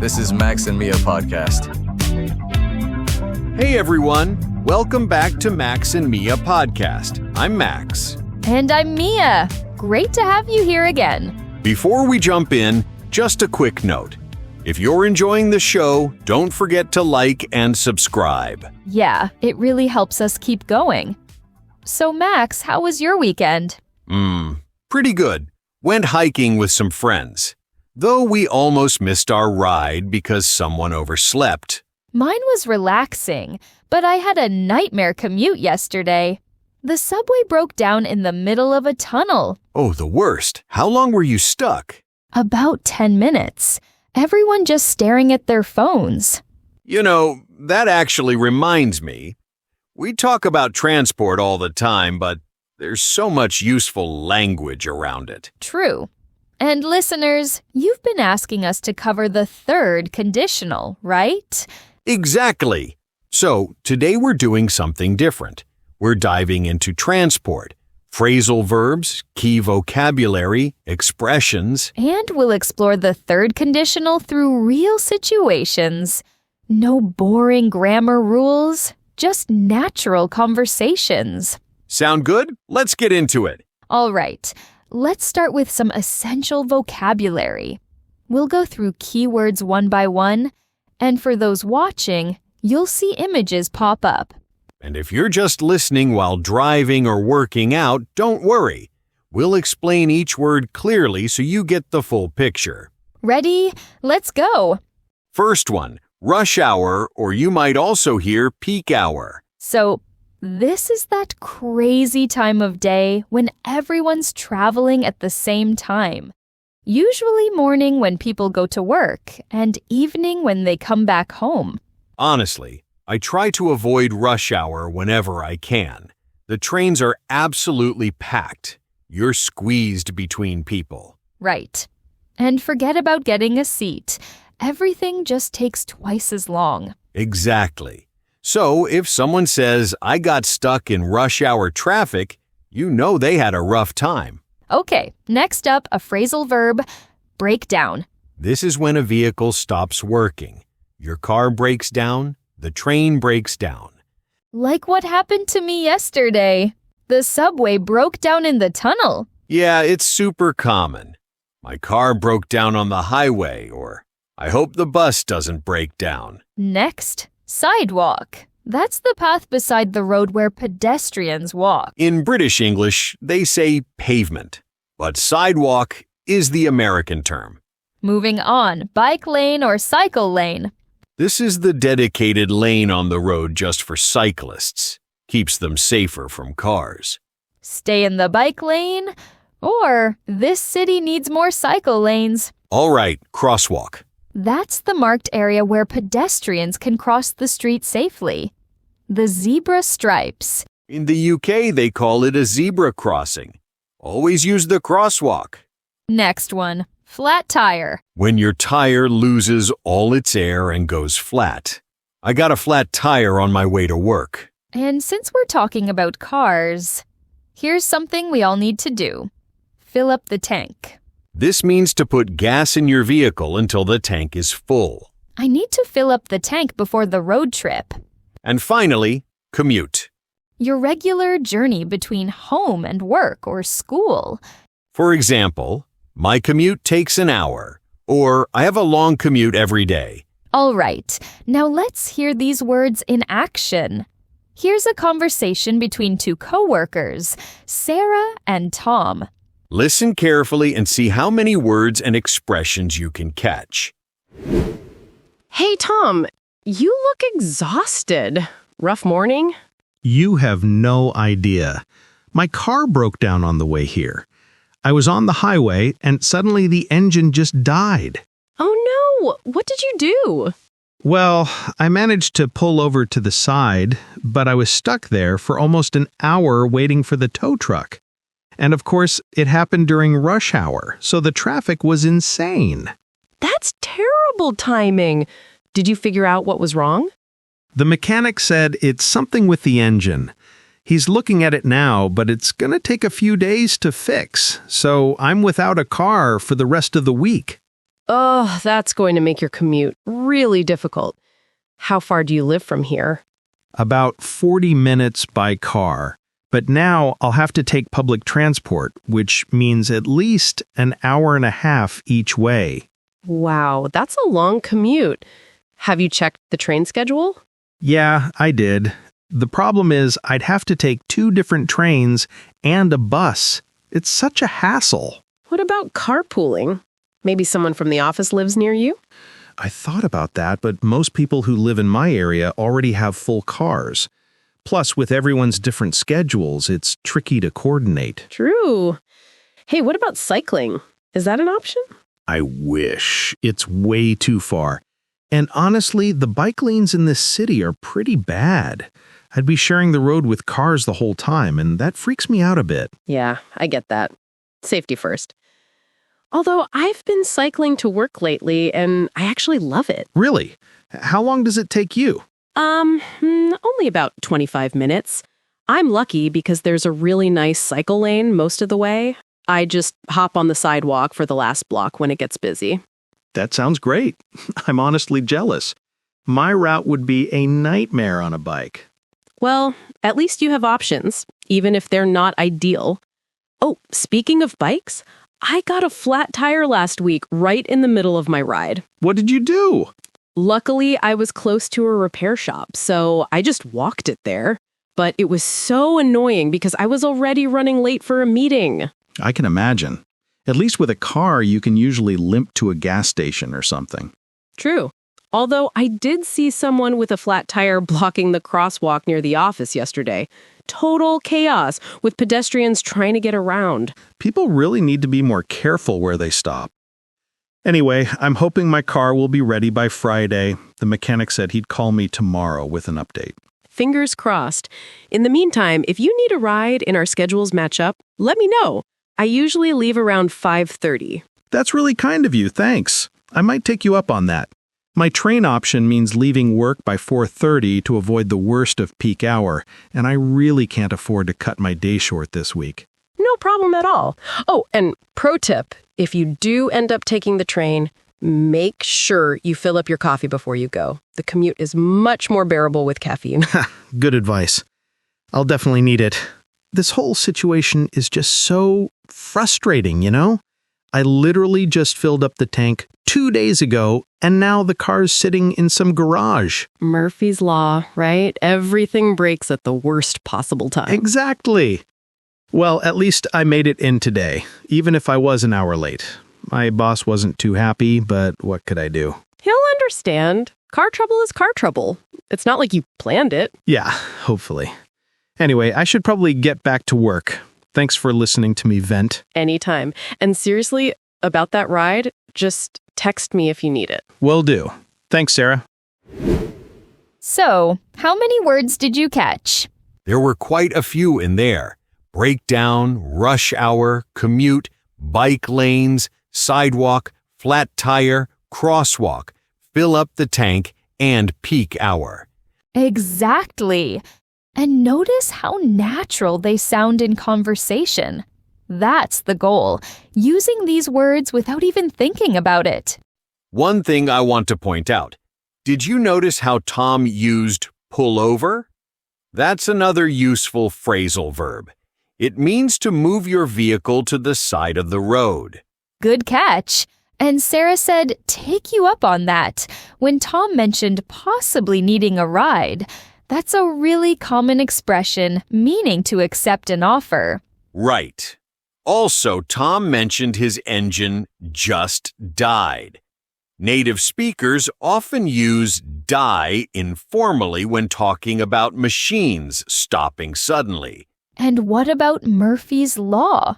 This is Max and Mia podcast. Hey everyone, welcome back to Max and Mia podcast. I'm Max. And I'm Mia. Great to have you here again. Before we jump in, just a quick note. If you're enjoying the show, don't forget to like and subscribe. Yeah, it really helps us keep going. So Max, how was your weekend? Pretty good. Went hiking with some friends. Though we almost missed our ride because someone overslept. Mine was relaxing, but I had a nightmare commute yesterday. The subway broke down in the middle of a tunnel. Oh, the worst. How long were you stuck? About 10 minutes. Everyone just staring at their phones. You know, that actually reminds me. We talk about transport all the time, but there's so much useful language around it. True. And listeners, you've been asking us to cover the third conditional, right? Exactly. So today we're doing something different. We're diving into transport, phrasal verbs, key vocabulary, expressions. And we'll explore the third conditional through real situations. No boring grammar rules, just natural conversations. Sound good? Let's get into it. All right, let's start with some essential vocabulary. We'll go through keywords one by one, and for those watching, you'll see images pop up. And if you're just listening while driving or working out, don't worry. We'll explain each word clearly so you get the full picture. Ready? Let's go. First one, rush hour, or you might also hear peak hour. So, this is that crazy time of day when everyone's traveling at the same time. Usually morning when people go to work and evening when they come back home. Honestly, I try to avoid rush hour whenever I can. The trains are absolutely packed. You're squeezed between people. Right. And forget about getting a seat. Everything just takes twice as long. Exactly. So if someone says, I got stuck in rush hour traffic, you know they had a rough time. Okay, next up, a phrasal verb, break down. This is when a vehicle stops working. Your car breaks down, the train breaks down. Like what happened to me yesterday. The subway broke down in the tunnel. Yeah, it's super common. My car broke down on the highway, or I hope the bus doesn't break down. Next, sidewalk. That's the path beside the road where pedestrians walk. In British English, they say pavement, but sidewalk is the American term. Moving on, bike lane or cycle lane. This is the dedicated lane on the road just for cyclists. Keeps them safer from cars. Stay in the bike lane, or this city needs more cycle lanes. All right, crosswalk. That's the marked area where pedestrians can cross the street safely. The zebra stripes. In the UK, they call it a zebra crossing. Always use the crosswalk. Next one, flat tire. When your tire loses all its air and goes flat. I got a flat tire on my way to work. And since we're talking about cars, here's something we all need to do. Fill up the tank. This means to put gas in your vehicle until the tank is full. I need to fill up the tank before the road trip. And finally, commute. Your regular journey between home and work or school. For example, my commute takes an hour, or I have a long commute every day. All right, now let's hear these words in action. Here's a conversation between two coworkers, Sarah and Tom. Listen carefully and see how many words and expressions you can catch. Hey, Tom, you look exhausted. Rough morning? You have no idea. My car broke down on the way here. I was on the highway and suddenly the engine just died. Oh no, what did you do? Well, I managed to pull over to the side, but I was stuck there for almost an hour waiting for the tow truck. And of course, it happened during rush hour, so the traffic was insane. That's terrible timing. Did you figure out what was wrong? The mechanic said it's something with the engine. He's looking at it now, but it's going to take a few days to fix, so I'm without a car for the rest of the week. Oh, that's going to make your commute really difficult. How far do you live from here? About 40 minutes by car. But now I'll have to take public transport, which means at least an hour and a half each way. Wow, that's a long commute. Have you checked the train schedule? Yeah, I did. The problem is I'd have to take 2 different trains and a bus. It's such a hassle. What about carpooling? Maybe someone from the office lives near you? I thought about that, but most people who live in my area already have full cars. Plus, with everyone's different schedules, it's tricky to coordinate. True. Hey, what about cycling? Is that an option? I wish. It's way too far. And honestly, the bike lanes in this city are pretty bad. I'd be sharing the road with cars the whole time, and that freaks me out a bit. Yeah, I get that. Safety first. Although I've been cycling to work lately, and I actually love it. Really? How long does it take you? Only about 25 minutes. I'm lucky because there's a really nice cycle lane most of the way. I just hop on the sidewalk for the last block when it gets busy. That sounds great. I'm honestly jealous. My route would be a nightmare on a bike. Well, at least you have options, even if they're not ideal. Oh, speaking of bikes, I got a flat tire last week right in the middle of my ride. What did you do? Luckily, I was close to a repair shop, so I just walked it there. But it was so annoying because I was already running late for a meeting. I can imagine. At least with a car, you can usually limp to a gas station or something. True. Although I did see someone with a flat tire blocking the crosswalk near the office yesterday. Total chaos, with pedestrians trying to get around. People really need to be more careful where they stop. Anyway, I'm hoping my car will be ready by Friday. The mechanic said he'd call me tomorrow with an update. Fingers crossed. In the meantime, if you need a ride and our schedules match up, let me know. I usually leave around 5:30. That's really kind of you, thanks. I might take you up on that. My train option means leaving work by 4:30 to avoid the worst of peak hour, and I really can't afford to cut my day short this week. No problem at all. Oh, and pro tip, if you do end up taking the train, make sure you fill up your coffee before you go. The commute is much more bearable with caffeine. Good advice. I'll definitely need it. This whole situation is just so frustrating, you know? I literally just filled up the tank 2 days ago, and now the car's sitting in some garage. Murphy's Law, right? Everything breaks at the worst possible time. Exactly. Well, at least I made it in today, even if I was an hour late. My boss wasn't too happy, but what could I do? He'll understand. Car trouble is car trouble. It's not like you planned it. Yeah, hopefully. Anyway, I should probably get back to work. Thanks for listening to me vent. Anytime. And seriously, about that ride, just text me if you need it. Will do. Thanks, Sarah. So, how many words did you catch? There were quite a few in there. Breakdown, rush hour, commute, bike lanes, sidewalk, flat tire, crosswalk, fill up the tank, and peak hour. Exactly. And notice how natural they sound in conversation. That's the goal, using these words without even thinking about it. One thing I want to point out. Did you notice how Tom used pull over? That's another useful phrasal verb. It means to move your vehicle to the side of the road. Good catch. And Sarah said, take you up on that, when Tom mentioned possibly needing a ride. That's a really common expression meaning to accept an offer. Right. Also, Tom mentioned his engine just died. Native speakers often use die informally when talking about machines stopping suddenly. And what about Murphy's Law?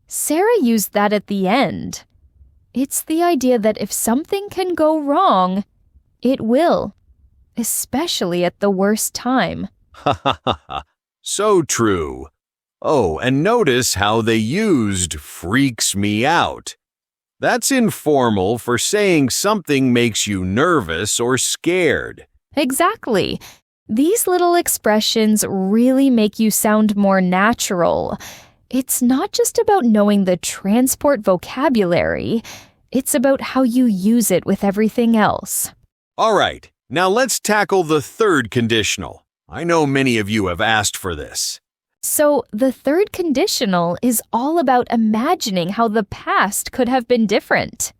Sarah used that at the end. It's the idea that if something can go wrong, it will, especially at the worst time. Ha ha ha ha. So true. Oh, and notice how they used freaks me out. That's informal for saying something makes you nervous or scared. Exactly. These little expressions really make you sound more natural. It's not just about knowing the transport vocabulary. It's about how you use it with everything else. All right, now let's tackle the third conditional. I know many of you have asked for this. So, the third conditional is all about imagining how the past could have been different.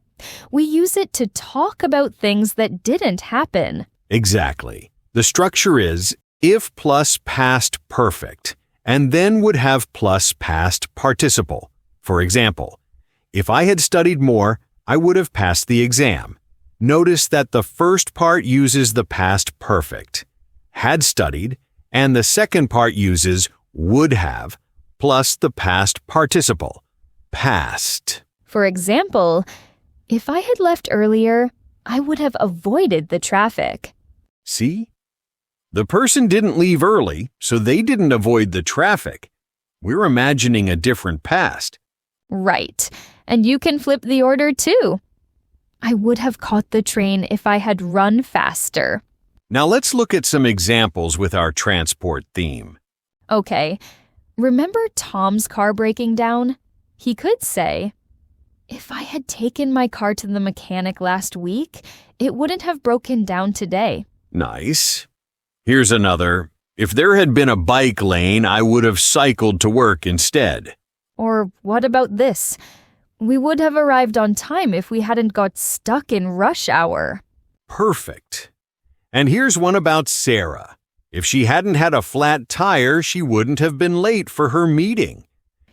We use it to talk about things that didn't happen. Exactly. The structure is if plus past perfect, and then would have plus past participle. For example, if I had studied more, I would have passed the exam. Notice that the first part uses the past perfect, had studied, and the second part uses would have, plus the past participle, past. For example, if I had left earlier, I would have avoided the traffic. See? The person didn't leave early, so they didn't avoid the traffic. We're imagining a different past. Right. And you can flip the order too. I would have caught the train if I had run faster. Now let's look at some examples with our transport theme. Okay. Remember Tom's car breaking down? He could say, if I had taken my car to the mechanic last week, it wouldn't have broken down today. Nice. Here's another. If there had been a bike lane, I would have cycled to work instead. Or what about this? We would have arrived on time if we hadn't got stuck in rush hour. Perfect. And here's one about Sarah. If she hadn't had a flat tire, she wouldn't have been late for her meeting.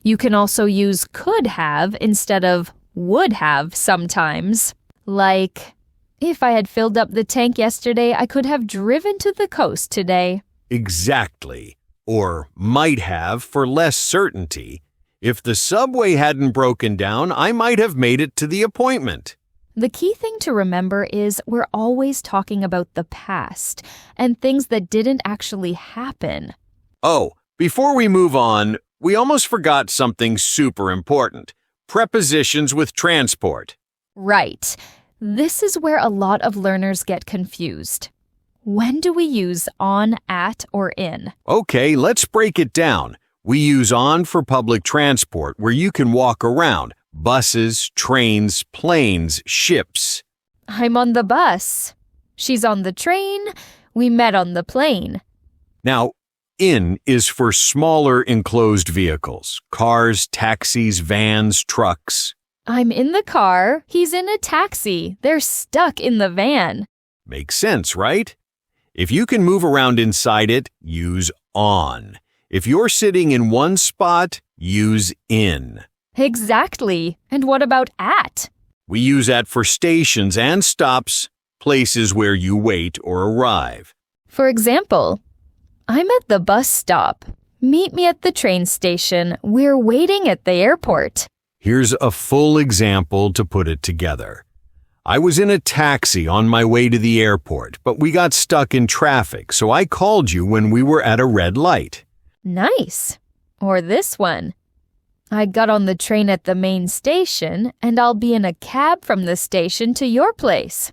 You can also use could have instead of would have sometimes. Like, if I had filled up the tank yesterday, I could have driven to the coast today. Exactly. Or might have for less certainty. If the subway hadn't broken down, I might have made it to the appointment. The key thing to remember is we're always talking about the past and things that didn't actually happen. Oh, before we move on, we almost forgot something super important. Prepositions with transport. Right. This is where a lot of learners get confused. When do we use on, at, or in? Okay, let's break it down. We use on for public transport where you can walk around. Buses, trains, planes, ships. I'm on the bus. She's on the train. We met on the plane. Now, in is for smaller enclosed vehicles. Cars, taxis, vans, trucks. I'm in the car. He's in a taxi. They're stuck in the van. Makes sense, right? If you can move around inside it, use on. If you're sitting in one spot, use in. Exactly. And what about at? We use at for stations and stops, places where you wait or arrive. For example, I'm at the bus stop. Meet me at the train station. We're waiting at the airport. Here's a full example to put it together. I was in a taxi on my way to the airport, but we got stuck in traffic, so I called you when we were at a red light. Nice. Or this one. I got on the train at the main station, and I'll be in a cab from the station to your place.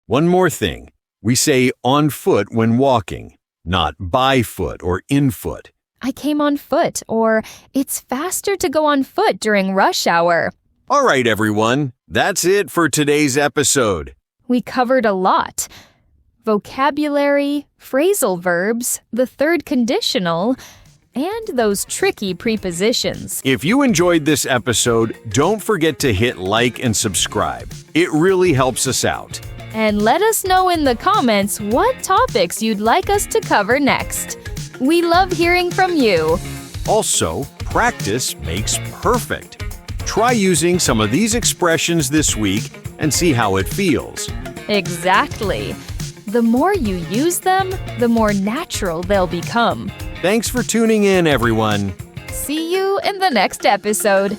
One more thing. We say on foot when walking, not by foot or in foot. I came on foot, or it's faster to go on foot during rush hour. All right, everyone. That's it for today's episode. We covered a lot. Vocabulary, phrasal verbs, the third conditional, and those tricky prepositions. If you enjoyed this episode, don't forget to hit like and subscribe. It really helps us out. And let us know in the comments what topics you'd like us to cover next. We love hearing from you. Also, practice makes perfect. Try using some of these expressions this week and see how it feels. Exactly. The more you use them, the more natural they'll become. Thanks for tuning in, everyone. See you in the next episode.